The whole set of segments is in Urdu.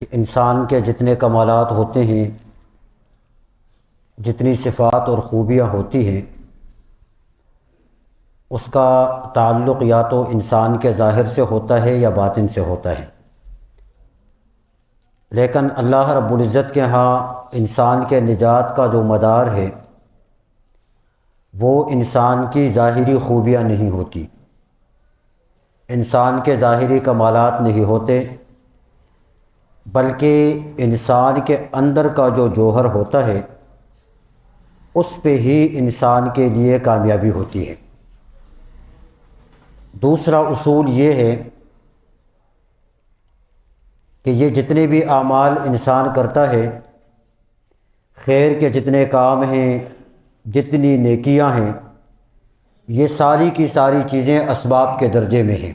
کہ انسان کے جتنے کمالات ہوتے ہیں، جتنی صفات اور خوبیاں ہوتی ہیں، اس کا تعلق یا تو انسان کے ظاہر سے ہوتا ہے یا باطن سے ہوتا ہے۔ لیکن اللہ رب العزت کے ہاں انسان کے نجات کا جو مدار ہے وہ انسان کی ظاہری خوبیاں نہیں ہوتی، انسان کے ظاہری کمالات نہیں ہوتے، بلکہ انسان کے اندر کا جو جوہر ہوتا ہے اس پہ ہی انسان کے لیے کامیابی ہوتی ہے۔ دوسرا اصول یہ ہے کہ یہ جتنے بھی اعمال انسان کرتا ہے، خیر کے جتنے کام ہیں، جتنی نیکیاں ہیں، یہ ساری کی ساری چیزیں اسباب کے درجے میں ہیں،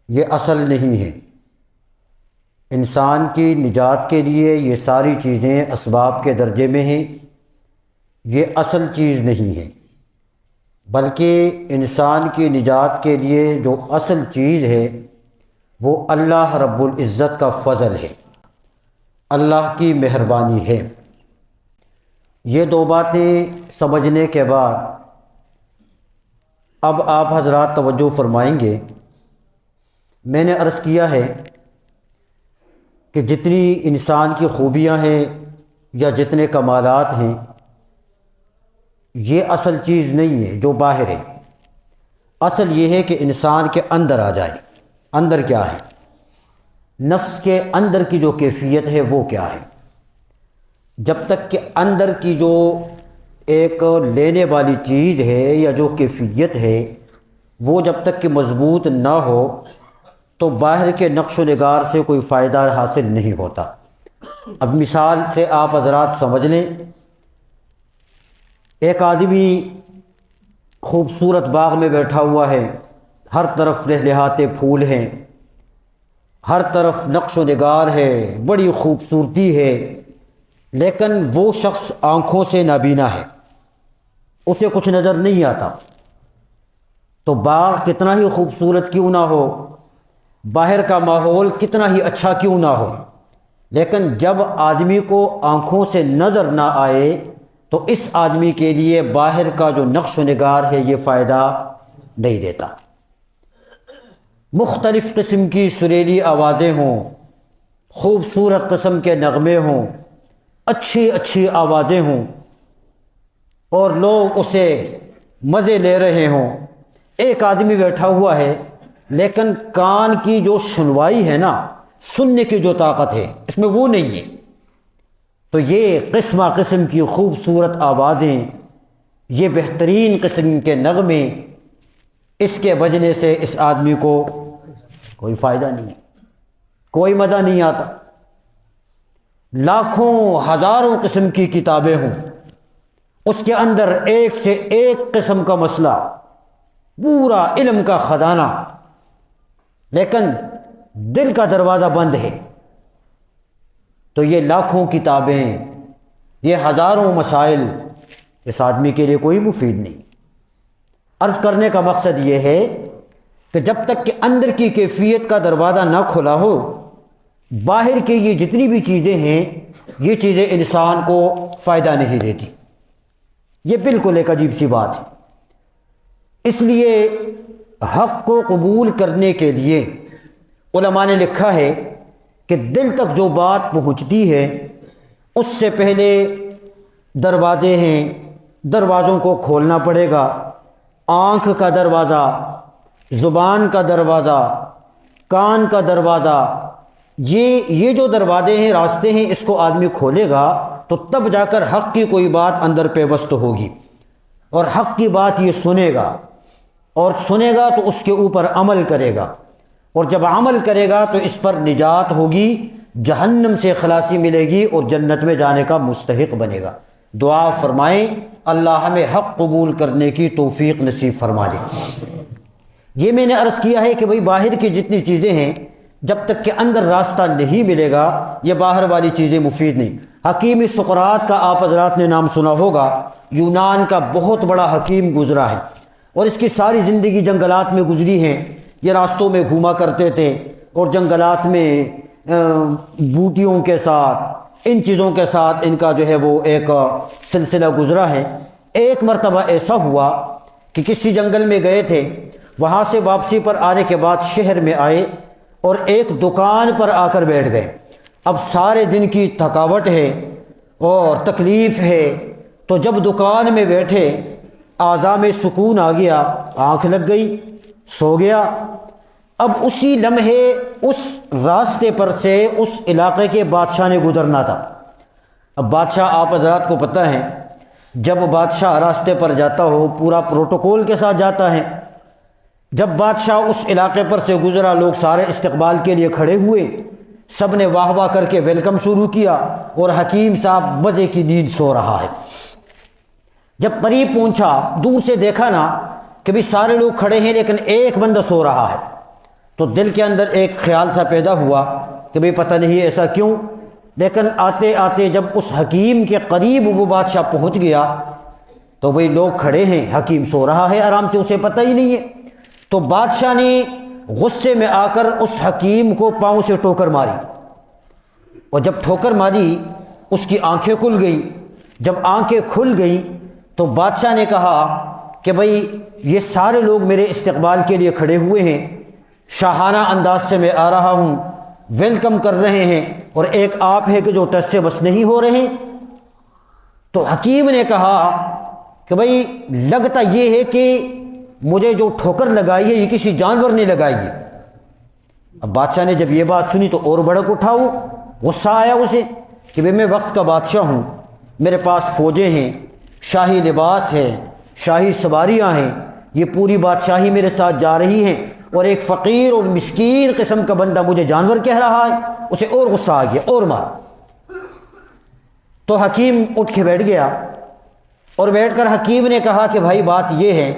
یہ اصل نہیں ہیں۔ انسان کی نجات کے لیے یہ ساری چیزیں اسباب کے درجے میں ہیں، یہ اصل چیز نہیں ہے، بلکہ انسان کی نجات کے لیے جو اصل چیز ہے وہ اللہ رب العزت کا فضل ہے، اللہ کی مہربانی ہے۔ یہ دو باتیں سمجھنے کے بعد اب آپ حضرات توجہ فرمائیں گے۔ میں نے عرض کیا ہے کہ جتنی انسان کی خوبیاں ہیں یا جتنے کمالات ہیں، یہ اصل چیز نہیں ہے جو باہر ہے۔ اصل یہ ہے کہ انسان کے اندر آ جائے۔ اندر کیا ہے؟ نفس کے اندر کی جو کیفیت ہے وہ کیا ہے؟ جب تک کہ اندر کی جو ایک لینے والی چیز ہے یا جو کیفیت ہے وہ جب تک کہ مضبوط نہ ہو تو باہر کے نقش و نگار سے کوئی فائدہ حاصل نہیں ہوتا۔ اب مثال سے آپ حضرات سمجھ لیں، ایک آدمی خوبصورت باغ میں بیٹھا ہوا ہے، ہر طرف لہلہاتے پھول ہیں، ہر طرف نقش و نگار ہے، بڑی خوبصورتی ہے، لیکن وہ شخص آنکھوں سے نابینا ہے، اسے کچھ نظر نہیں آتا۔ تو باغ کتنا ہی خوبصورت کیوں نہ ہو، باہر کا ماحول کتنا ہی اچھا کیوں نہ ہو، لیکن جب آدمی کو آنکھوں سے نظر نہ آئے تو اس آدمی کے لیے باہر کا جو نقش و نگار ہے یہ فائدہ نہیں دیتا۔ مختلف قسم کی سریلی آوازیں ہوں، خوبصورت قسم کے نغمے ہوں، اچھی اچھی آوازیں ہوں اور لوگ اسے مزے لے رہے ہوں، ایک آدمی بیٹھا ہوا ہے لیکن کان کی جو سنوائی ہے نا، سننے کی جو طاقت ہے اس میں وہ نہیں ہے۔ تو یہ قسم قسم کی خوبصورت آوازیں، یہ بہترین قسم کے نغمے، اس کے بجنے سے اس آدمی کو کوئی فائدہ نہیں، کوئی مزہ نہیں آتا۔ لاکھوں ہزاروں قسم کی کتابیں ہوں، اس کے اندر ایک سے ایک قسم کا مسئلہ، پورا علم کا خزانہ، لیکن دل کا دروازہ بند ہے۔ تو یہ لاکھوں کتابیں، یہ ہزاروں مسائل اس آدمی کے لیے کوئی مفید نہیں۔ عرض کرنے کا مقصد یہ ہے کہ جب تک کہ اندر کی کیفیت کا دروازہ نہ کھلا ہو، باہر کے یہ جتنی بھی چیزیں ہیں یہ چیزیں انسان کو فائدہ نہیں دیتی۔ یہ بالکل ایک عجیب سی بات ہے۔ اس لیے حق کو قبول کرنے کے لیے علماء نے لکھا ہے کہ دل تک جو بات پہنچتی ہے اس سے پہلے دروازے ہیں، دروازوں کو کھولنا پڑے گا۔ آنکھ کا دروازہ، زبان کا دروازہ، کان کا دروازہ، یہ جو دروازے ہیں، راستے ہیں، اس کو آدمی کھولے گا تو تب جا کر حق کی کوئی بات اندر پیوست ہوگی، اور حق کی بات یہ سنے گا، اور سنے گا تو اس کے اوپر عمل کرے گا، اور جب عمل کرے گا تو اس پر نجات ہوگی، جہنم سے خلاصی ملے گی اور جنت میں جانے کا مستحق بنے گا۔ دعا فرمائیں اللہ ہمیں حق قبول کرنے کی توفیق نصیب فرما دے۔ یہ میں نے عرض کیا ہے کہ بھئی باہر کی جتنی چیزیں ہیں جب تک کہ اندر راستہ نہیں ملے گا یہ باہر والی چیزیں مفید نہیں۔ حکیم سقراط کا آپ حضرات نے نام سنا ہوگا، یونان کا بہت بڑا حکیم گزرا ہے، اور اس کی ساری زندگی جنگلات میں گزری ہیں۔ یہ راستوں میں گھوما کرتے تھے اور جنگلات میں بوٹیوں کے ساتھ، ان چیزوں کے ساتھ ان کا جو ہے وہ ایک سلسلہ گزرا ہے۔ ایک مرتبہ ایسا ہوا کہ کسی جنگل میں گئے تھے، وہاں سے واپسی پر آنے کے بعد شہر میں آئے اور ایک دکان پر آ کر بیٹھ گئے۔ اب سارے دن کی تھکاوٹ ہے اور تکلیف ہے، تو جب دکان میں بیٹھے اعضاء میں سکون آ گیا، آنکھ لگ گئی، سو گیا۔ اب اسی لمحے اس راستے پر سے اس علاقے کے بادشاہ نے گزرنا تھا۔ اب بادشاہ، آپ حضرات کو پتہ ہے، جب بادشاہ راستے پر جاتا ہو پورا پروٹوکول کے ساتھ جاتا ہے۔ جب بادشاہ اس علاقے پر سے گزرا، لوگ سارے استقبال کے لیے کھڑے ہوئے، سب نے واہ واہ کر کے ویلکم شروع کیا، اور حکیم صاحب مزے کی نیند سو رہا ہے۔ جب قریب پہنچا، دور سے دیکھا نا کہ بھی سارے لوگ کھڑے ہیں لیکن ایک بندہ سو رہا ہے، تو دل کے اندر ایک خیال سا پیدا ہوا کہ بھئی پتہ نہیں ایسا کیوں۔ لیکن آتے آتے جب اس حکیم کے قریب وہ بادشاہ پہنچ گیا تو بھئی لوگ کھڑے ہیں، حکیم سو رہا ہے آرام سے، اسے پتہ ہی نہیں ہے۔ تو بادشاہ نے غصے میں آ کر اس حکیم کو پاؤں سے ٹوکر ماری، اور جب ٹھوکر ماری اس کی آنکھیں کھل گئیں۔ جب آنکھیں کھل گئیں تو بادشاہ نے کہا کہ بھئی یہ سارے لوگ میرے استقبال کے لیے کھڑے ہوئے ہیں، شاہانہ انداز سے میں آ رہا ہوں، ویلکم کر رہے ہیں، اور ایک آپ ہے کہ جو ٹس سے بس نہیں ہو رہے۔ تو حکیم نے کہا کہ بھئی لگتا یہ ہے کہ مجھے جو ٹھوکر لگائی ہے یہ کسی جانور نے لگائی ہے۔ اب بادشاہ نے جب یہ بات سنی تو اور بھڑک اٹھا، وہ غصہ آیا اسے کہ بھئی میں وقت کا بادشاہ ہوں، میرے پاس فوجیں ہیں، شاہی لباس ہے، شاہی سواریاں ہیں، یہ پوری بادشاہی میرے ساتھ جا رہی ہیں، اور ایک فقیر اور مسکین قسم کا بندہ مجھے جانور کہہ رہا ہے۔ اسے اور غصہ آ گیا، اور مار۔ تو حکیم اٹھ کے بیٹھ گیا، اور بیٹھ کر حکیم نے کہا کہ بھائی بات یہ ہے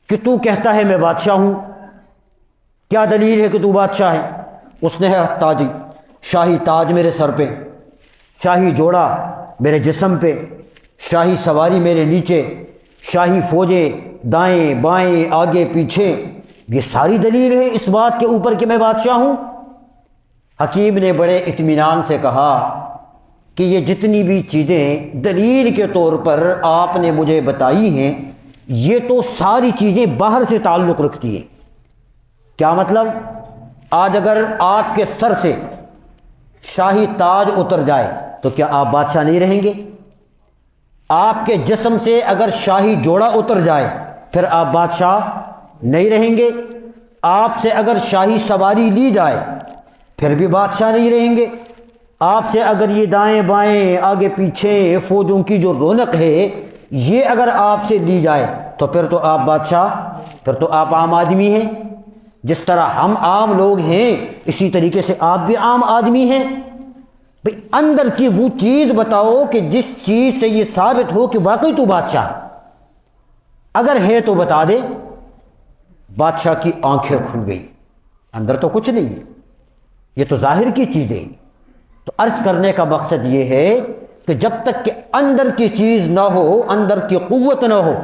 کہ تو کہتا ہے میں بادشاہ ہوں، کیا دلیل ہے کہ تو بادشاہ ہے؟ اس نے ہے تاجی، شاہی تاج میرے سر پہ، شاہی جوڑا میرے جسم پہ، شاہی سواری میرے نیچے، شاہی فوجیں دائیں بائیں آگے پیچھے، یہ ساری دلیل ہے اس بات کے اوپر کہ میں بادشاہ ہوں؟ حکیم نے بڑے اطمینان سے کہا کہ یہ جتنی بھی چیزیں دلیل کے طور پر آپ نے مجھے بتائی ہیں، یہ تو ساری چیزیں باہر سے تعلق رکھتی ہیں۔ کیا مطلب؟ آج اگر آپ کے سر سے شاہی تاج اتر جائے تو کیا آپ بادشاہ نہیں رہیں گے؟ آپ کے جسم سے اگر شاہی جوڑا اتر جائے پھر آپ بادشاہ نہیں رہیں گے؟ آپ سے اگر شاہی سواری لی جائے پھر بھی بادشاہ نہیں رہیں گے؟ آپ سے اگر یہ دائیں بائیں آگے پیچھے فوجوں کی جو رونق ہے یہ اگر آپ سے لی جائے تو پھر تو آپ بادشاہ، پھر تو آپ عام آدمی ہیں۔ جس طرح ہم عام لوگ ہیں اسی طریقے سے آپ بھی عام آدمی ہیں۔ بھئی اندر کی وہ چیز بتاؤ کہ جس چیز سے یہ ثابت ہو کہ واقعی تو بادشاہ ہے، اگر ہے تو بتا دے۔ بادشاہ کی آنکھیں کھل گئی، اندر تو کچھ نہیں ہے، یہ تو ظاہر کی چیزیں ہیں۔ تو عرض کرنے کا مقصد یہ ہے کہ جب تک کہ اندر کی چیز نہ ہو، اندر کی قوت نہ ہو،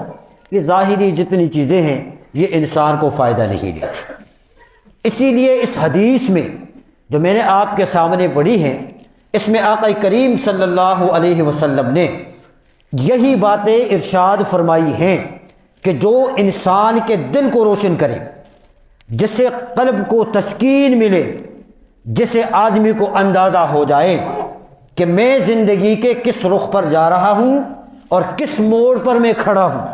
یہ ظاہری جتنی چیزیں ہیں یہ انسان کو فائدہ نہیں دیتی۔ اسی لیے اس حدیث میں جو میں نے آپ کے سامنے پڑھی ہے، اس میں آقا کریم صلی اللہ علیہ وسلم نے یہی باتیں ارشاد فرمائی ہیں کہ جو انسان کے دل کو روشن کرے، جسے قلب کو تسکین ملے، جسے آدمی کو اندازہ ہو جائے کہ میں زندگی کے کس رخ پر جا رہا ہوں اور کس موڑ پر میں کھڑا ہوں۔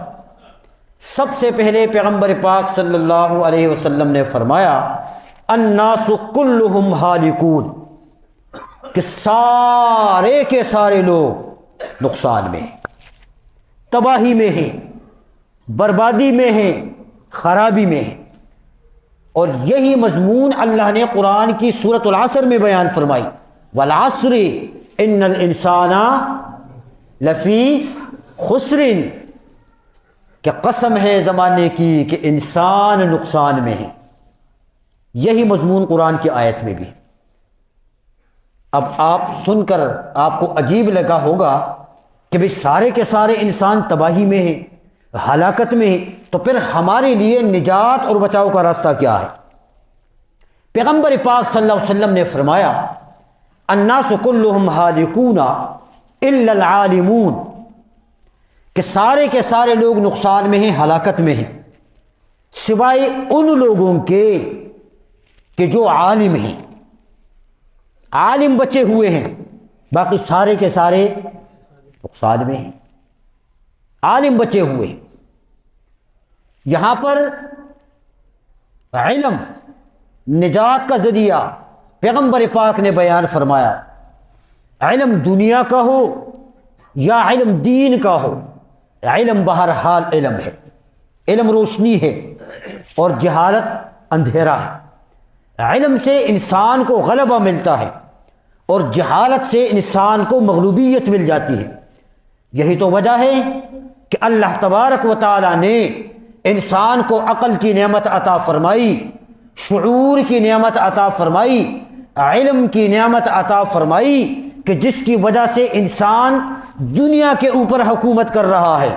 سب سے پہلے پیغمبر پاک صلی اللہ علیہ وسلم نے فرمایا الناس کلہم ہالکون، کہ سارے کے سارے لوگ نقصان میں ہیں، تباہی میں ہیں، بربادی میں ہیں، خرابی میں ہیں۔ اور یہی مضمون اللہ نے قرآن کی سورۃ العصر میں بیان فرمائی، والعصر ان الانسان لفی خسر، کہ قسم ہے زمانے کی کہ انسان نقصان میں ہے۔ یہی مضمون قرآن کی آیت میں بھی۔ اب آپ سن کر آپ کو عجیب لگا ہوگا کہ بھئی سارے کے سارے انسان تباہی میں ہیں، ہلاکت میں ہیں، تو پھر ہمارے لیے نجات اور بچاؤ کا راستہ کیا ہے؟ پیغمبر پاک صلی اللہ علیہ وسلم نے فرمایا الناس کلہم ہالکون الا العالمون، کہ سارے کے سارے لوگ نقصان میں ہیں، ہلاکت میں ہیں، سوائے ان لوگوں کے کہ جو عالم ہیں، عالم بچے ہوئے ہیں، باقی سارے کے سارے نقصان میں ہیں، عالم بچے ہوئے ہیں۔ یہاں پر علم نجات کا ذریعہ پیغمبر پاک نے بیان فرمایا، علم دنیا کا ہو یا علم دین کا ہو، علم بہرحال علم ہے، علم روشنی ہے اور جہالت اندھیرا ہے۔ علم سے انسان کو غلبہ ملتا ہے اور جہالت سے انسان کو مغلوبیت مل جاتی ہے۔ یہی تو وجہ ہے کہ اللہ تبارک و تعالی نے انسان کو عقل کی نعمت عطا فرمائی، شعور کی نعمت عطا فرمائی، علم کی نعمت عطا فرمائی، کہ جس کی وجہ سے انسان دنیا کے اوپر حکومت کر رہا ہے،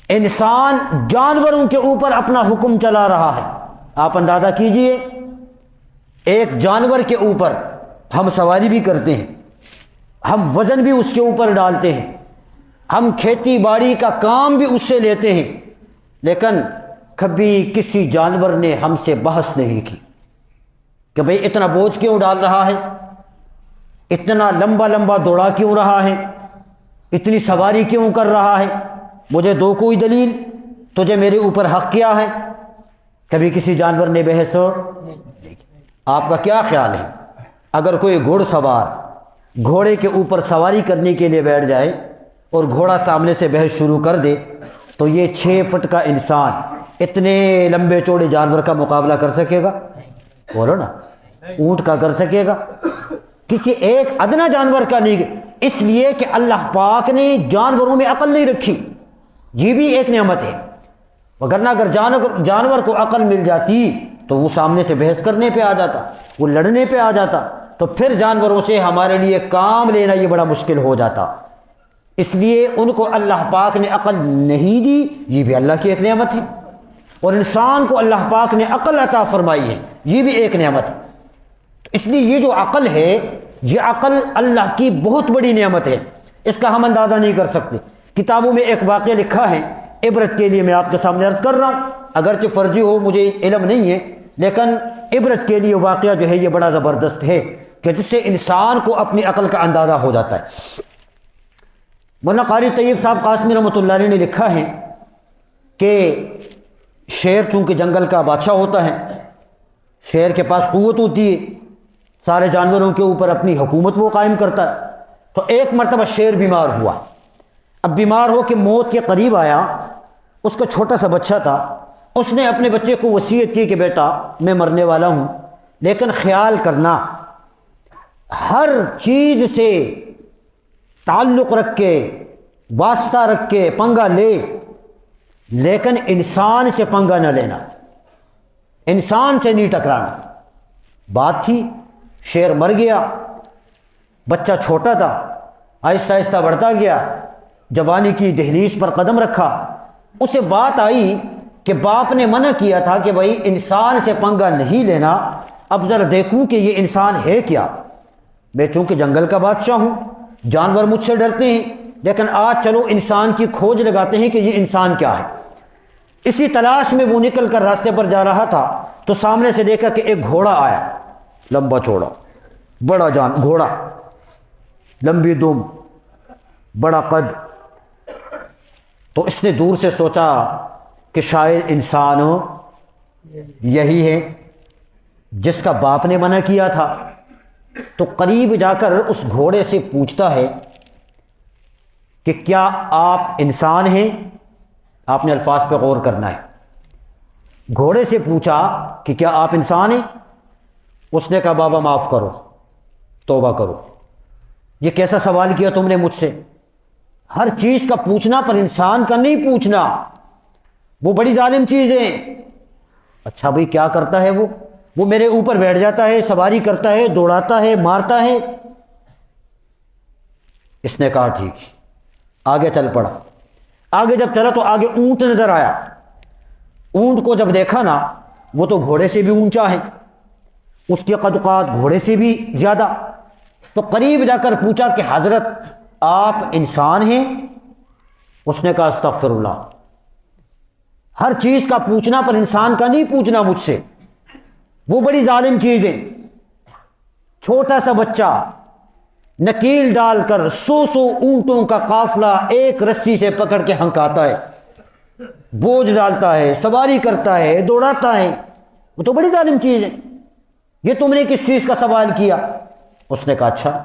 انسان جانوروں کے اوپر اپنا حکم چلا رہا ہے۔ آپ اندازہ کیجئے، ایک جانور کے اوپر ہم سواری بھی کرتے ہیں، ہم وزن بھی اس کے اوپر ڈالتے ہیں، ہم کھیتی باڑی کا کام بھی اس سے لیتے ہیں، لیکن کبھی کسی جانور نے ہم سے بحث نہیں کی کہ بھئی اتنا بوجھ کیوں ڈال رہا ہے، اتنا لمبا لمبا دوڑا کیوں رہا ہے، اتنی سواری کیوں کر رہا ہے، مجھے دو کوئی دلیل، تجھے میرے اوپر حق کیا ہے۔ کبھی کسی جانور نے بحث نہیں کی۔ آپ کا کیا خیال ہے اگر کوئی گھوڑ سوار گھوڑے کے اوپر سواری کرنے کے لیے بیٹھ جائے اور گھوڑا سامنے سے بحث شروع کر دے، تو یہ 6 فٹ کا انسان اتنے لمبے چوڑے جانور کا مقابلہ کر سکے گا؟ بولو نا، اونٹ کا کر سکے گا؟ کسی ایک ادنا جانور کا نہیں، اس لیے کہ اللہ پاک نے جانوروں میں عقل نہیں رکھی، یہ بھی ایک نعمت ہے۔ وگرنہ اگر جانور کو عقل مل جاتی تو وہ سامنے سے بحث کرنے پہ آ جاتا، وہ لڑنے پہ آ جاتا، تو پھر جانوروں سے ہمارے لیے کام لینا یہ بڑا مشکل ہو جاتا۔ اس لیے ان کو اللہ پاک نے عقل نہیں دی، یہ بھی اللہ کی ایک نعمت ہے، اور انسان کو اللہ پاک نے عقل عطا فرمائی ہے، یہ بھی ایک نعمت ہے۔ اس لیے یہ جو عقل ہے، یہ عقل اللہ کی بہت بڑی نعمت ہے، اس کا ہم اندازہ نہیں کر سکتے۔ کتابوں میں ایک واقعہ لکھا ہے، عبرت کے لیے میں آپ کے سامنے عرض کر رہا ہوں، اگرچہ فرضی ہو، مجھے علم نہیں ہے، لیکن عبرت کے لیے واقعہ جو ہے یہ بڑا زبردست ہے کہ جس سے انسان کو اپنی عقل کا اندازہ ہو جاتا ہے۔ مولانا قاری طیب صاحب قاسمی رحمۃ اللہ علیہ نے لکھا ہے کہ شیر چونکہ جنگل کا بادشاہ ہوتا ہے، شیر کے پاس قوت ہوتی ہے، سارے جانوروں کے اوپر اپنی حکومت وہ قائم کرتا ہے۔ تو ایک مرتبہ شیر بیمار ہوا، اب بیمار ہو کے موت کے قریب آیا، اس کا چھوٹا سا بچہ تھا، اس نے اپنے بچے کو وصیت کی کہ بیٹا میں مرنے والا ہوں، لیکن خیال کرنا ہر چیز سے تعلق رکھ کے، واسطہ رکھ کے پنگا لے، لیکن انسان سے پنگا نہ لینا، انسان سے نہیں ٹکرانا۔ بات تھی، شیر مر گیا، بچہ چھوٹا تھا، آہستہ آہستہ بڑھتا گیا، جوانی کی دہلیز پر قدم رکھا، اسے بات آئی کہ باپ نے منع کیا تھا کہ بھائی انسان سے پنگا نہیں لینا، اب ذرا دیکھوں کہ یہ انسان ہے کیا۔ میں چونکہ جنگل کا بادشاہ ہوں، جانور مجھ سے ڈرتے ہیں، لیکن آج چلو انسان کی کھوج لگاتے ہیں کہ یہ انسان کیا ہے۔ اسی تلاش میں وہ نکل کر راستے پر جا رہا تھا تو سامنے سے دیکھا کہ ایک گھوڑا آیا، لمبا چوڑا بڑا گھوڑا، لمبی دم، بڑا قد۔ تو اس نے دور سے سوچا کہ شاید انسان یہی ہے جس کا باپ نے منع کیا تھا، تو قریب جا کر اس گھوڑے سے پوچھتا ہے کہ کیا آپ انسان ہیں؟ آپ نے الفاظ پہ غور کرنا ہے۔ گھوڑے سے پوچھا کہ کیا آپ انسان ہیں؟ اس نے کہا بابا معاف کرو، توبہ کرو، یہ کیسا سوال کیا تم نے مجھ سے؟ ہر چیز کا پوچھنا پر انسان کا نہیں پوچھنا، وہ بڑی ظالم چیز ہے۔ اچھا بھئی کیا کرتا ہے وہ میرے اوپر بیٹھ جاتا ہے، سواری کرتا ہے، دوڑاتا ہے، مارتا ہے۔ اس نے کہا ٹھیک ہے، آگے چل پڑا۔ آگے جب چلا تو آگے اونٹ نظر آیا۔ اونٹ کو جب دیکھا نا، وہ تو گھوڑے سے بھی اونچا ہے، اس کے قدقات گھوڑے سے بھی زیادہ. تو قریب جا کر پوچھا کہ حضرت آپ انسان ہیں؟ اس نے کہا استغفر اللہ، ہر چیز کا پوچھنا پر انسان کا نہیں پوچھنا مجھ سے، وہ بڑی ظالم چیز ہے. چھوٹا سا بچہ نکیل ڈال کر 100 اونٹوں کا قافلہ ایک رسی سے پکڑ کے ہنکاتا ہے، بوجھ ڈالتا ہے، سواری کرتا ہے، دوڑاتا ہے، وہ تو بڑی ظالم چیز ہے. یہ تم نے کس چیز کا سوال کیا؟ اس نے کہا اچھا.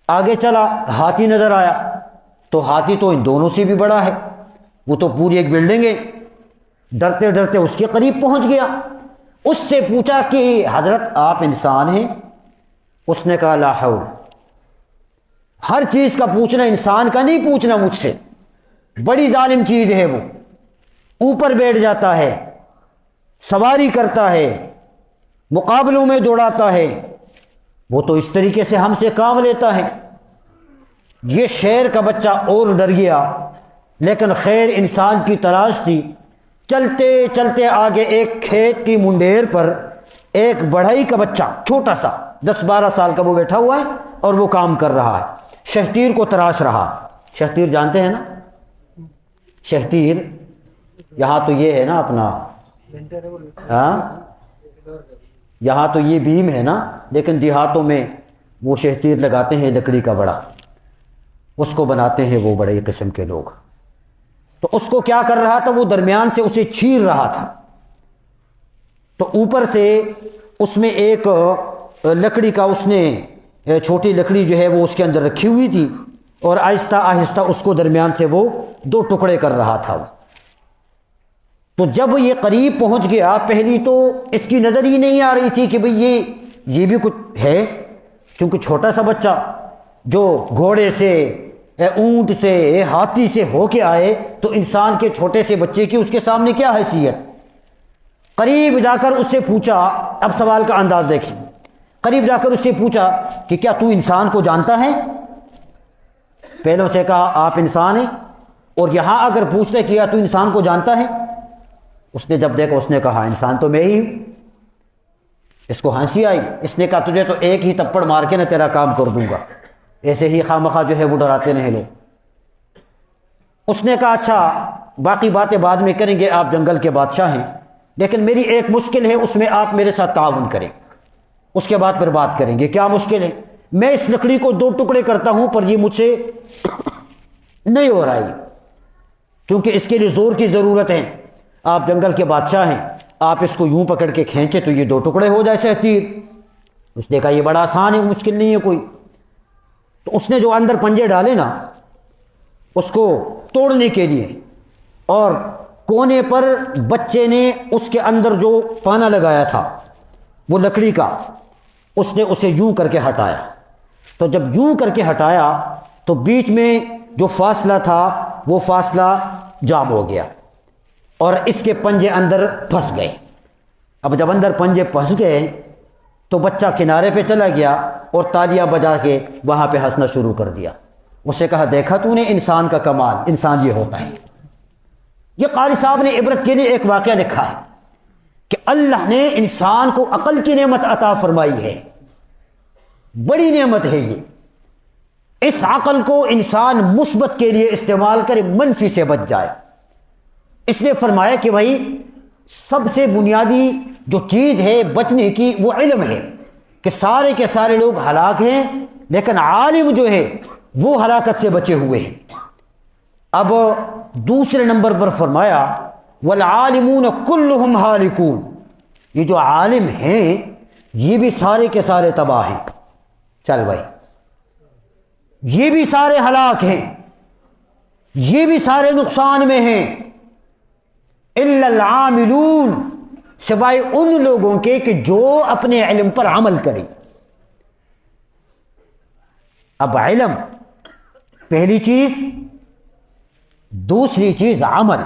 آگے چلا، ہاتھی نظر آیا، تو ہاتھی تو ان دونوں سے بھی بڑا ہے، وہ تو پوری ایک بلڈنگ ہے. ڈرتے ڈرتے اس کے قریب پہنچ گیا، اس سے پوچھا کہ حضرت آپ انسان ہیں؟ اس نے کہا لا حول، ہر چیز کا پوچھنا انسان کا نہیں پوچھنا مجھ سے، بڑی ظالم چیز ہے. وہ اوپر بیٹھ جاتا ہے، سواری کرتا ہے، مقابلوں میں دوڑاتا ہے، وہ تو اس طریقے سے ہم سے کام لیتا ہے. یہ شیر کا بچہ اور ڈر گیا، لیکن خیر انسان کی تلاش تھی. چلتے چلتے آگے ایک کھیت کی منڈیر پر ایک بڑھئی کا بچہ چھوٹا سا 10-12 سال کا وہ بیٹھا ہوا ہے اور وہ کام کر رہا ہے، شہتیر کو تراش رہا. شہتیر جانتے ہیں نا؟ شہتیر یہاں تو یہ ہے نا اپنا، ہاں یہاں تو یہ بیم ہے نا، لیکن دیہاتوں میں وہ شہتیر لگاتے ہیں لکڑی کا بڑا، اس کو بناتے ہیں وہ بڑے قسم کے لوگ. تو اس کو کیا کر رہا تھا، وہ درمیان سے اسے چیر رہا تھا. تو اوپر سے اس میں ایک لکڑی کا، اس نے چھوٹی لکڑی جو ہے وہ اس کے اندر رکھی ہوئی تھی، اور آہستہ آہستہ اس کو درمیان سے وہ 2 ٹکڑے کر رہا تھا. تو جب یہ قریب پہنچ گیا، پہلی تو اس کی نظر ہی نہیں آ رہی تھی کہ بھئی یہ بھی کچھ ہے، چونکہ چھوٹا سا بچہ جو گھوڑے سے، اونٹ سے، ہاتھی سے ہو کے آئے، تو انسان کے چھوٹے سے بچے کی اس کے سامنے کیا حیثیت. قریب جا کر اس سے پوچھا، اب سوال کا انداز دیکھیں، قریب جا کر اس سے پوچھا کہ کیا تو انسان کو جانتا ہے؟ پہلوں سے کہا آپ انسان ہیں، اور یہاں اگر پوچھتے کیا تو انسان کو جانتا ہے؟ اس نے جب دیکھا، اس نے کہا انسان تو میں ہی ہوں. اس کو ہنسی آئی. اس نے کہا تجھے تو ایک ہی تپڑ مار کے نہ تیرا کام کر دوں گا، ایسے ہی خواہ جو ہے وہ ڈراتے رہے لوگ. اس نے کہا اچھا باقی باتیں بعد میں کریں گے، آپ جنگل کے بادشاہ ہیں، لیکن میری ایک مشکل ہے، اس میں آپ میرے ساتھ تعاون کریں، اس کے بعد پھر بات کریں گے. کیا مشکل ہے؟ میں اس لکڑی کو 2 ٹکڑے کرتا ہوں پر یہ مجھ سے نہیں ہو رہا ہے، کیونکہ اس کے لیے زور کی ضرورت ہے. آپ جنگل کے بادشاہ ہیں، آپ اس کو یوں پکڑ کے کھینچے تو یہ 2 ٹکڑے ہو جائے شہتیر. اس نے کہا یہ بڑا آسان ہے، مشکل نہیں ہے کوئی. تو اس نے جو اندر پنجے ڈالے نا اس کو توڑنے کے لیے، اور کونے پر بچے نے اس کے اندر جو پانا لگایا تھا وہ لکڑی کا، اس نے اسے یوں کر کے ہٹایا. تو جب یوں کر کے ہٹایا تو بیچ میں جو فاصلہ تھا وہ فاصلہ جام ہو گیا، اور اس کے پنجے اندر پھنس گئے. اب جب اندر پنجے پھنس گئے تو بچہ کنارے پہ چلا گیا اور تالیاں بجا کے وہاں پہ ہنسنا شروع کر دیا. اسے کہا دیکھا تو نے انسان کا کمال، انسان یہ ہوتا ہے. یہ قاری صاحب نے عبرت کے لیے ایک واقعہ لکھا ہے کہ اللہ نے انسان کو عقل کی نعمت عطا فرمائی ہے، بڑی نعمت ہے یہ. اس عقل کو انسان مثبت کے لیے استعمال کرے، منفی سے بچ جائے. اس نے فرمایا کہ بھائی سب سے بنیادی جو چیز ہے بچنے کی وہ علم ہے، کہ سارے کے سارے لوگ ہلاک ہیں، لیکن عالم جو ہے وہ ہلاکت سے بچے ہوئے ہیں. اب دوسرے نمبر پر فرمایا والعالمون کلہم ہالکون، یہ جو عالم ہیں یہ بھی سارے کے سارے تباہ ہیں. چل بھائی یہ بھی سارے ہلاک ہیں، یہ بھی سارے نقصان میں ہیں، الا العاملون، سوائے ان لوگوں کے کہ جو اپنے علم پر عمل کریں. اب علم پہلی چیز، دوسری چیز عمل،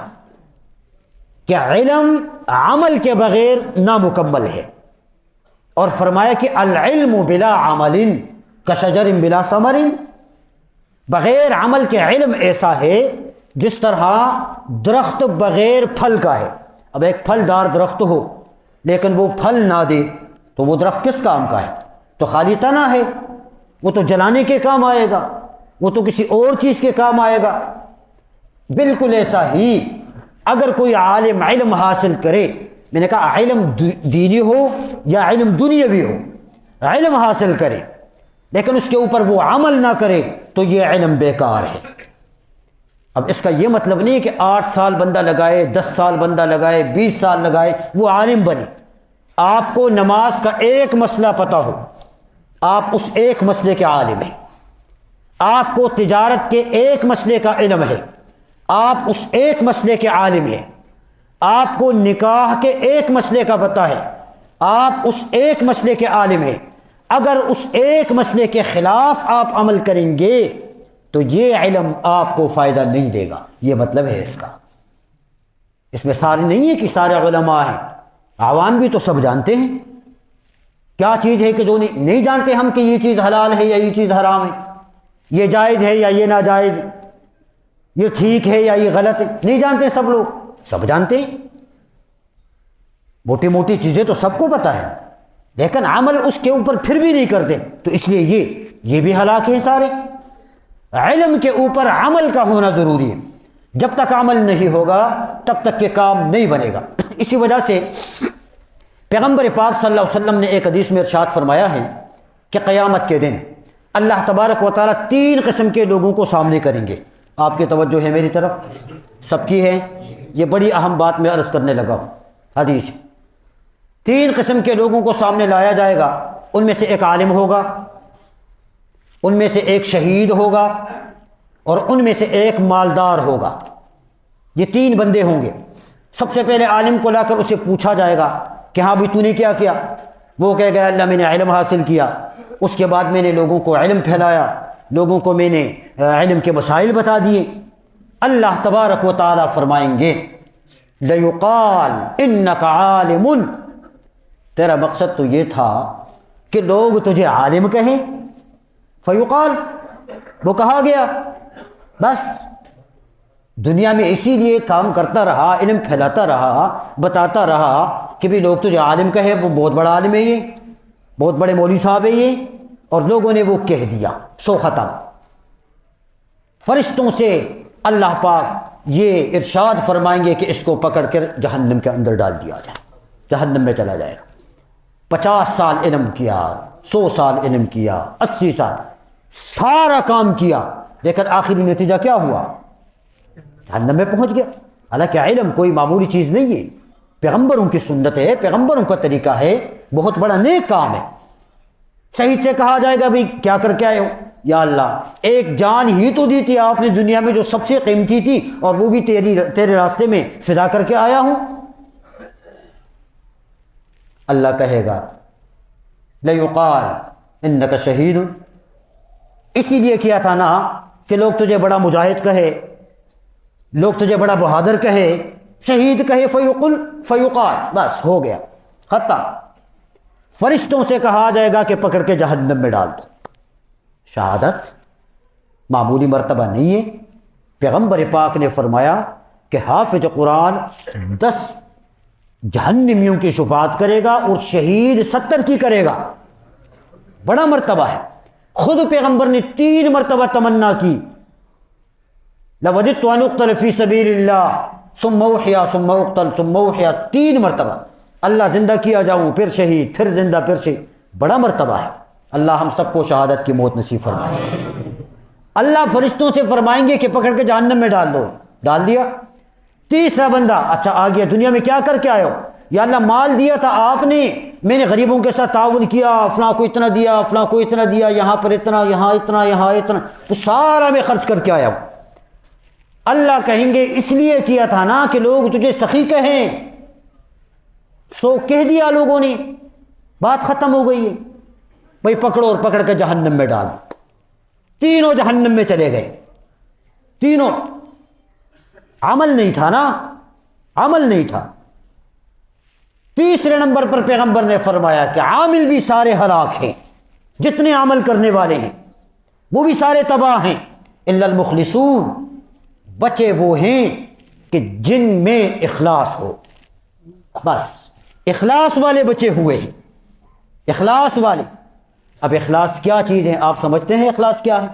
کہ علم عمل کے بغیر نامکمل ہے. اور فرمایا کہ العلم بلا عمل کشجر بلا ثمر، بغیر عمل کے علم ایسا ہے جس طرح درخت بغیر پھل کا ہے. اب ایک پھلدار درخت ہو لیکن وہ پھل نہ دے تو وہ درخت کس کام کا ہے؟ تو خالی تنا ہے، وہ تو جلانے کے کام آئے گا، وہ تو کسی اور چیز کے کام آئے گا۔ بالکل ایسا ہی اگر کوئی عالم علم حاصل کرے، میں نے کہا علم دینی ہو یا علم دنیاوی ہو، علم حاصل کرے لیکن اس کے اوپر وہ عمل نہ کرے تو یہ علم بیکار ہے۔ اب اس کا یہ مطلب نہیں کہ 8 سال بندہ لگائے، 10 سال بندہ لگائے، 20 سال لگائے وہ عالم بنے۔ آپ کو نماز کا ایک مسئلہ پتہ ہو، آپ اس ایک مسئلے کے عالم ہیں۔ آپ کو تجارت کے ایک مسئلے کا علم ہے، آپ اس ایک مسئلے کے عالم ہیں۔ آپ کو نکاح کے ایک مسئلے کا پتہ ہے، آپ اس ایک مسئلے کے عالم ہیں۔ اگر اس ایک مسئلے کے خلاف آپ عمل کریں گے تو یہ علم آپ کو فائدہ نہیں دے گا، یہ مطلب ہے اس کا۔ اس میں سارے نہیں ہے کہ سارے علماء ہیں، عوام بھی تو سب جانتے ہیں کیا چیز ہے کہ جو نہیں جانتے ہم کہ یہ چیز حلال ہے یا یہ چیز حرام ہے، یہ جائز ہے یا یہ ناجائز، یہ ٹھیک ہے یا یہ غلط ہے، نہیں جانتے سب لوگ، سب جانتے ہیں۔ موٹی موٹی چیزیں تو سب کو پتہ ہے لیکن عمل اس کے اوپر پھر بھی نہیں کرتے، تو اس لیے یہ بھی ہلاک ہیں سارے۔ علم کے اوپر عمل کا ہونا ضروری ہے، جب تک عمل نہیں ہوگا تب تک یہ کام نہیں بنے گا۔ اسی وجہ سے پیغمبر پاک صلی اللہ علیہ وسلم نے ایک حدیث میں ارشاد فرمایا ہے کہ قیامت کے دن اللہ تبارک و تعالیٰ 3 قسم کے لوگوں کو سامنے کریں گے۔ آپ کی توجہ ہے میری طرف؟ سب کی ہے؟ یہ بڑی اہم بات میں عرض کرنے لگا ہوں، حدیث 3 قسم کے لوگوں کو سامنے لایا جائے گا۔ ان میں سے ایک عالم ہوگا، ان میں سے ایک شہید ہوگا اور ان میں سے ایک مالدار ہوگا۔ یہ 3 بندے ہوں گے۔ سب سے پہلے عالم کو لا کر اسے پوچھا جائے گا کہ ہاں بھی تو نے کیا کیا؟ وہ کہے گا اللہ میں نے علم حاصل کیا، اس کے بعد میں نے لوگوں کو علم پھیلایا، لوگوں کو میں نے علم کے مسائل بتا دیے۔ اللہ تبارک و تعالیٰ فرمائیں گے لَيُقَالْ إِنَّكَ عَالِمٌ، تیرا مقصد تو یہ تھا کہ لوگ تجھے عالم کہیں، فیقال، وہ کہا گیا، بس دنیا میں اسی لیے کام کرتا رہا، علم پھیلاتا رہا، بتاتا رہا کہ بھی لوگ تجھے عالم کہے، وہ بہت بڑا عالم ہے، یہ بہت بڑے مولوی صاحب ہے یہ، اور لوگوں نے وہ کہہ دیا، سو ختم۔ فرشتوں سے اللہ پاک یہ ارشاد فرمائیں گے کہ اس کو پکڑ کر جہنم کے اندر ڈال دیا جائے، جہنم میں چلا جائے گا۔ 50 سال علم کیا، 100 سال علم کیا، 80 سال سارا کام کیا، لیکن آخری نتیجہ کیا ہوا؟ جہنم میں پہنچ گیا۔ حالانکہ علم کوئی معمولی چیز نہیں ہے، پیغمبروں کی سنت ہے، پیغمبروں کا طریقہ ہے، بہت بڑا نیک کام ہے۔ شہید سے کہا جائے گا بھی کیا کر کے آئے ہو؟ یا اللہ ایک جان ہی تو دی تھی آپ نے دنیا میں جو سب سے قیمتی تھی، اور وہ بھی تیرے راستے میں فدا کر کے آیا ہوں۔ اللہ کہے گا لَيُقَالْ إِنَّكَ شَهِيدٌ، اسی لیے کیا تھا نا کہ لوگ تجھے بڑا مجاہد کہے، لوگ تجھے بڑا بہادر کہے، شہید کہے، فیقال، بس ہو گیا، ختم۔ فرشتوں سے کہا جائے گا کہ پکڑ کے جہنم میں ڈال دو۔ شہادت معمولی مرتبہ نہیں ہے۔ پیغمبر پاک نے فرمایا کہ حافظ قرآن 10 جہنمیوں کی شفاعت کرے گا اور شہید 70 کی کرے گا، بڑا مرتبہ ہے۔ خود پیغمبر نے 3 مرتبہ تمنا کی، لَوَدِدْتُ أَنْ أُقْتَلَ فِي سَبِيلِ اللَّهِ ثُمَّ أُحْيَا ثُمَّ أُقْتَلْ ثُمَّ أُحْيَا، 3 مرتبہ اللہ زندہ کیا جاؤں، پھر شہید، پھر زندہ، پھر شہید، بڑا مرتبہ ہے۔ اللہ ہم سب کو شہادت کی موت نصیب فرمائے۔ اللہ فرشتوں سے فرمائیں گے کہ پکڑ کے جہنم میں ڈال دو، ڈال دیا۔ تیسرا بندہ اچھا آ گیا، دنیا میں کیا کر کے آئے ہو؟ یا اللہ مال دیا تھا آپ نے، میں نے غریبوں کے ساتھ تعاون کیا، فلاں کو اتنا دیا، فلاں کو اتنا دیا، یہاں پر اتنا، یہاں اتنا، یہاں اتنا، تو سارا میں خرچ کر کے آیا ہوں۔ اللہ کہیں گے اس لیے کیا تھا نا کہ لوگ تجھے سخی کہیں، سو کہہ دیا لوگوں نے، بات ختم ہو گئی ہے، بھائی پکڑو اور پکڑ کے جہنم میں ڈال۔ تینوں جہنم میں چلے گئے، تینوں۔ عمل نہیں تھا نا، عمل نہیں تھا۔ تیسرے نمبر پر پیغمبر نے فرمایا کہ عامل بھی سارے ہلاک ہیں، جتنے عمل کرنے والے ہیں وہ بھی سارے تباہ ہیں، الا المخلصون، بچے وہ ہیں کہ جن میں اخلاص ہو، بس اخلاص والے بچے ہوئے ہیں۔ اخلاص والی۔ اب اخلاص کیا چیز ہے آپ سمجھتے ہیں اخلاص کیا ہے؟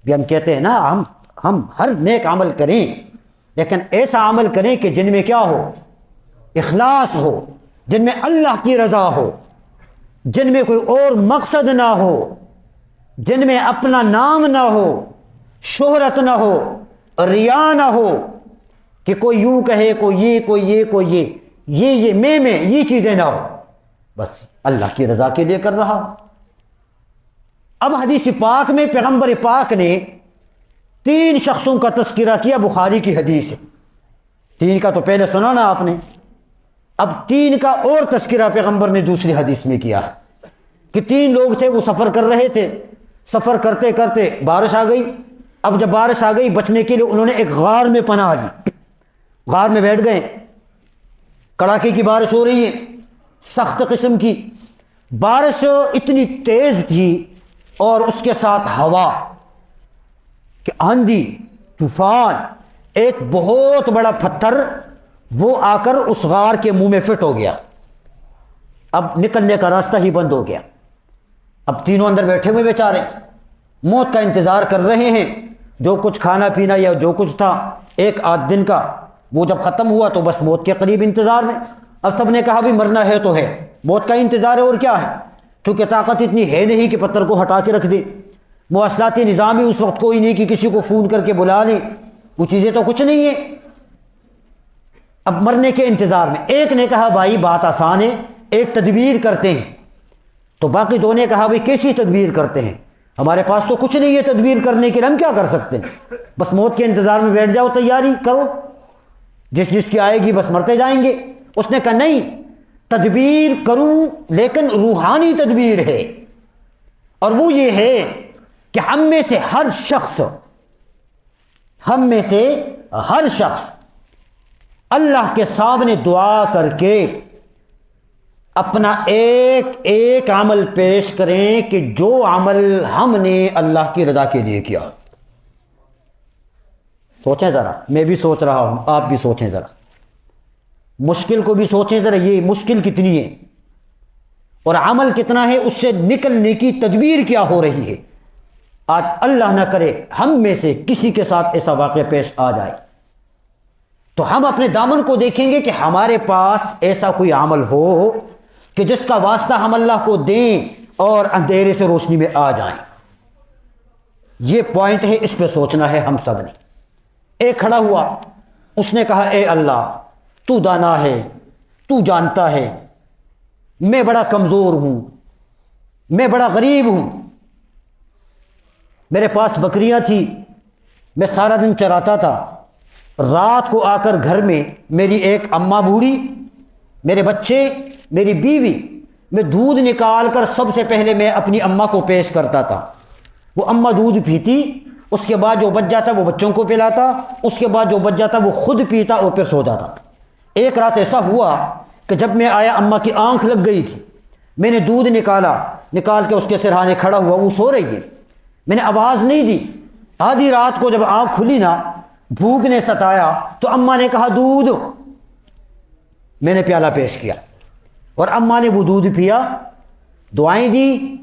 بھی ہم کہتے ہیں نا ہم ہر نیک عمل کریں لیکن ایسا عمل کریں کہ جن میں کیا ہو؟ اخلاص ہو، جن میں اللہ کی رضا ہو، جن میں کوئی اور مقصد نہ ہو، جن میں اپنا نام نہ ہو، شہرت نہ ہو، ریا نہ ہو کہ کوئی یوں کہے، کوئی یہ میں یہ چیزیں نہ ہو، بس اللہ کی رضا کے لیے کر رہا۔ اب حدیث پاک میں پیغمبر پاک نے 3 شخصوں کا تذکرہ کیا، بخاری کی حدیث ہے۔ 3 کا تو پہلے سنا نا آپ نے، اب 3 کا اور تذکرہ پیغمبر نے دوسری حدیث میں کیا کہ 3 لوگ تھے، وہ سفر کر رہے تھے، سفر کرتے کرتے بارش آ گئی۔ اب جب بارش آ گئی بچنے کے لیے انہوں نے ایک غار میں پناہ لی، غار میں بیٹھ گئے۔ کڑاکے کی بارش ہو رہی ہے، سخت قسم کی بارش، اتنی تیز تھی اور اس کے ساتھ ہوا کہ آندھی طوفان، ایک بہت بڑا پتھر وہ آ کر اس غار کے منہ میں فٹ ہو گیا۔ اب نکلنے کا راستہ ہی بند ہو گیا۔ اب تینوں اندر بیٹھے ہوئے بیچارے موت کا انتظار کر رہے ہیں۔ جو کچھ کھانا پینا یا جو کچھ تھا 1 دن کا، وہ جب ختم ہوا تو بس موت کے قریب انتظار میں۔ اب سب نے کہا بھی مرنا ہے تو ہے، موت کا انتظار ہے اور کیا ہے، کیونکہ طاقت اتنی ہے نہیں کہ پتھر کو ہٹا کے رکھ دے، مواصلاتی نظام ہی اس وقت کوئی نہیں کہ کسی کو فون کر کے بلا لیں، وہ چیزیں تو کچھ نہیں ہیں۔ اب مرنے کے انتظار میں ایک نے کہا بھائی بات آسان ہے، ایک تدبیر کرتے ہیں۔ تو باقی 2 نے کہا بھائی کیسی تدبیر کرتے ہیں، ہمارے پاس تو کچھ نہیں ہے تدبیر کرنے کے لیے، ہم کیا کر سکتے ہیں، بس موت کے انتظار میں بیٹھ جاؤ، تیاری کرو، جس کی آئے گی بس مرتے جائیں گے۔ اس نے کہا نہیں، تدبیر کروں لیکن روحانی تدبیر ہے، اور وہ یہ ہے کہ ہم میں سے ہر شخص اللہ کے سامنے دعا کر کے اپنا ایک عمل پیش کریں کہ جو عمل ہم نے اللہ کی رضا کے لیے کیا۔ سوچیں ذرا، میں بھی سوچ رہا ہوں، آپ بھی سوچیں ذرا، مشکل کو بھی سوچیں ذرا، یہ مشکل کتنی ہے اور عمل کتنا ہے، اس سے نکلنے کی تدبیر کیا ہو رہی ہے۔ آج اللہ نہ کرے ہم میں سے کسی کے ساتھ ایسا واقعہ پیش آ جائے تو ہم اپنے دامن کو دیکھیں گے کہ ہمارے پاس ایسا کوئی عمل ہو کہ جس کا واسطہ ہم اللہ کو دیں اور اندھیرے سے روشنی میں آ جائیں۔ یہ پوائنٹ ہے، اس پہ سوچنا ہے ہم سب نے۔ ایک کھڑا ہوا، اس نے کہا اے اللہ تو دانا ہے، تو جانتا ہے میں بڑا کمزور ہوں، میں بڑا غریب ہوں، میرے پاس بکریاں تھی، میں سارا دن چراتا تھا، رات کو آ کر گھر میں میری ایک اماں بوڑھی، میرے بچے، میری بیوی، میں دودھ نکال کر سب سے پہلے میں اپنی اماں کو پیش کرتا تھا، وہ اماں دودھ پیتی، اس کے بعد جو بچ جاتا وہ بچوں کو پلاتا، اس کے بعد جو بچ جاتا وہ خود پیتا اور پھر سو جاتا۔ ایک رات ایسا ہوا کہ جب میں آیا اماں کی آنکھ لگ گئی تھی، میں نے دودھ نکال کے اس کے سرہانے کھڑا ہوا، وہ سو رہی ہے، میں نے آواز نہیں دی۔ آدھی رات کو جب آنکھ کھلی نا، بھوک نے ستایا تو اماں نے کہا دودھ، میں نے پیالہ پیش کیا اور اماں نے وہ دودھ پیا، دعائیں دی،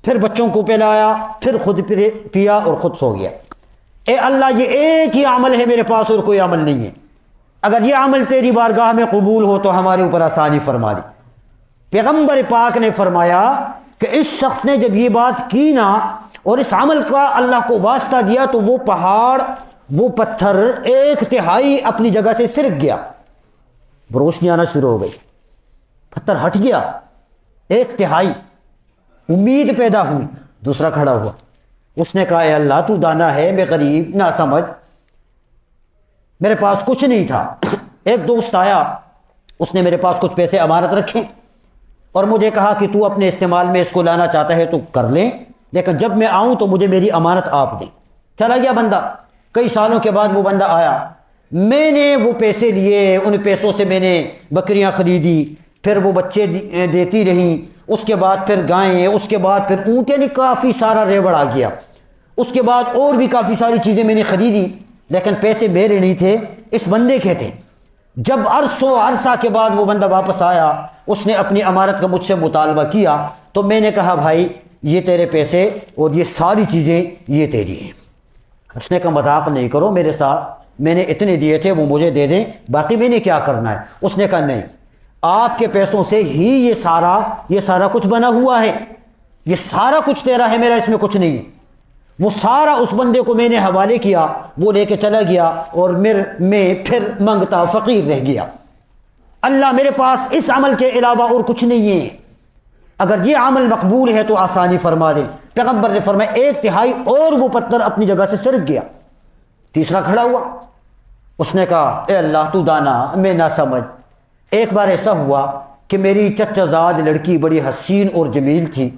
پھر بچوں کو پلایا، پھر خود پیا اور خود سو گیا۔ اے اللہ یہ ایک ہی عمل ہے میرے پاس اور کوئی عمل نہیں ہے، اگر یہ عمل تیری بارگاہ میں قبول ہو تو ہمارے اوپر آسانی فرما دی۔ پیغمبر پاک نے فرمایا کہ اس شخص نے جب یہ بات کی نا اور اس عمل کا اللہ کو واسطہ دیا تو وہ پہاڑ، وہ پتھر 1/3 اپنی جگہ سے سرک گیا، روشنی آنا شروع ہو گئی، پتھر ہٹ گیا 1/3، امید پیدا ہوئی۔ دوسرا کھڑا ہوا، اس نے کہا اے اللہ تو دانا ہے، میں غریب نہ سمجھ، میرے پاس کچھ نہیں تھا۔ ایک دوست آیا، اس نے میرے پاس کچھ پیسے امانت رکھے اور مجھے کہا کہ تو اپنے استعمال میں اس کو لانا چاہتا ہے تو کر لیں، لیکن جب میں آؤں تو مجھے میری امانت آپ دیں۔ چلا گیا بندہ، کئی سالوں کے بعد وہ بندہ آیا، میں نے وہ پیسے لیے، ان پیسوں سے میں نے بکریاں خریدی، پھر وہ بچے دیتی رہیں، اس کے بعد پھر گائیں، اس کے بعد پھر اونٹ، یعنی کافی سارا ریوڑ آ گیا، اس کے بعد اور بھی کافی ساری چیزیں میں نے خریدی، لیکن پیسے میرے نہیں تھے، اس بندے کے تھے۔ جب عرصہ کے بعد وہ بندہ واپس آیا، اس نے اپنی امانت کا مجھ سے مطالبہ کیا، تو میں نے کہا بھائی یہ تیرے پیسے اور یہ ساری چیزیں یہ تیری ہیں۔ اس نے کہا مذاق نہیں کرو میرے ساتھ، میں نے اتنے دیے تھے وہ مجھے دے دیں، باقی میں نے کیا کرنا ہے؟ اس نے کہا نہیں، آپ کے پیسوں سے ہی یہ سارا کچھ بنا ہوا ہے، یہ سارا کچھ تیرا ہے، میرا اس میں کچھ نہیں ہے۔ وہ سارا اس بندے کو میں نے حوالے کیا، وہ لے کے چلا گیا اور میں پھر منگتا فقیر رہ گیا۔ اللہ میرے پاس اس عمل کے علاوہ اور کچھ نہیں ہے، اگر یہ عمل مقبول ہے تو آسانی فرما دے۔ پیغمبر نے فرمایا 1/3 اور وہ پتھر اپنی جگہ سے سرک گیا۔ تیسرا کھڑا ہوا، اس نے کہا اے اللہ تو دانا میں نہ سمجھ، ایک بار ایسا ہوا کہ میری چچا زاد لڑکی بڑی حسین اور جمیل تھی،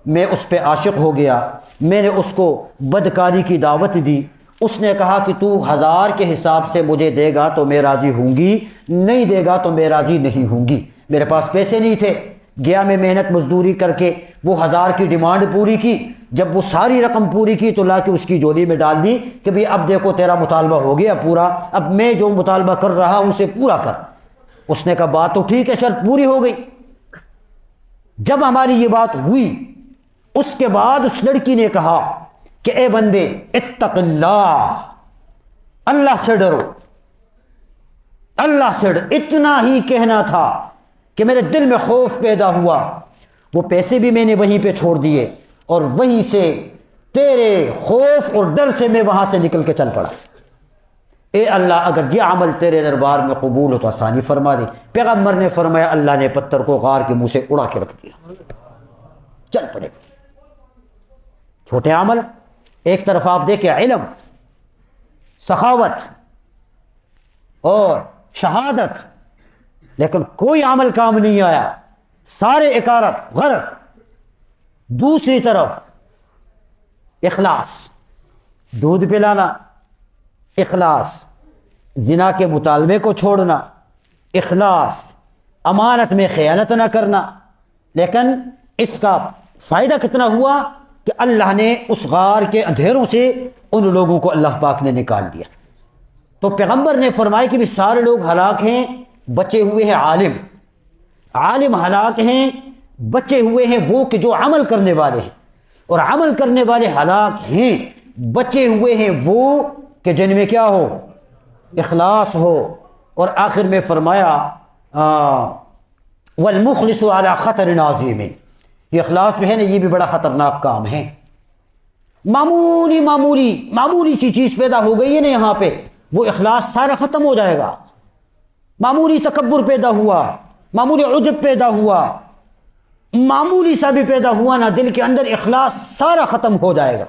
میں اس پہ عاشق ہو گیا، میں نے اس کو بدکاری کی دعوت دی، اس نے کہا کہ تو 1000 کے حساب سے مجھے دے گا تو میں راضی ہوں گی، نہیں دے گا تو میں راضی نہیں ہوں گی۔ میرے پاس پیسے نہیں تھے، گیا میں محنت مزدوری کر کے وہ 1000 کی ڈیمانڈ پوری کی، جب وہ ساری رقم پوری کی تو لا کے اس کی جولی میں ڈال دی کہ بھئی اب دیکھو تیرا مطالبہ ہو گیا پورا، اب میں جو مطالبہ کر رہا ہوں اسے پورا کر۔ اس نے کہا بات تو ٹھیک ہے، شرط پوری ہو گئی۔ جب ہماری یہ بات ہوئی اس کے بعد اس لڑکی نے کہا کہ اے بندے اتق اللہ، اللہ سے ڈرو، اللہ سے ڈرو۔ اتنا ہی کہنا تھا کہ میرے دل میں خوف پیدا ہوا، وہ پیسے بھی میں نے وہیں پہ چھوڑ دیے اور وہیں سے تیرے خوف اور ڈر سے میں وہاں سے نکل کے چل پڑا۔ اے اللہ اگر یہ عمل تیرے دربار میں قبول ہو تو آسانی فرما دے۔ پیغمبر نے فرمایا اللہ نے پتھر کو غار کے منہ سے اڑا کے رکھ دیا، چل پڑے۔ چھوٹے عمل، ایک طرف آپ دیکھیں علم، سخاوت اور شہادت، لیکن کوئی عمل کام نہیں آیا، سارے اکارت غرق۔ دوسری طرف اخلاص، دودھ پلانا، اخلاص، زنا کے مطالبے کو چھوڑنا، اخلاص، امانت میں خیانت نہ کرنا، لیکن اس کا فائدہ کتنا ہوا کہ اللہ نے اس غار کے اندھیروں سے ان لوگوں کو اللہ پاک نے نکال دیا۔ تو پیغمبر نے فرمایا کہ بھی سارے لوگ ہلاک ہیں، بچے ہوئے ہیں عالم، عالم ہلاک ہیں، بچے ہوئے ہیں وہ کہ جو عمل کرنے والے ہیں، اور عمل کرنے والے ہلاک ہیں، بچے ہوئے ہیں وہ کہ جن میں کیا ہو؟ اخلاص ہو۔ اور آخر میں فرمایا والمخلص علی خطر عظیم، یہ اخلاص جو ہے نا یہ بھی بڑا خطرناک کام ہے۔ معمولی سی چیز پیدا ہو گئی ہے نا یہاں پہ، وہ اخلاص سارا ختم ہو جائے گا۔ معمولی تکبر پیدا ہوا، معمولی عجب پیدا ہوا، معمولی سا بھی پیدا ہوا نا دل کے اندر، اخلاص سارا ختم ہو جائے گا۔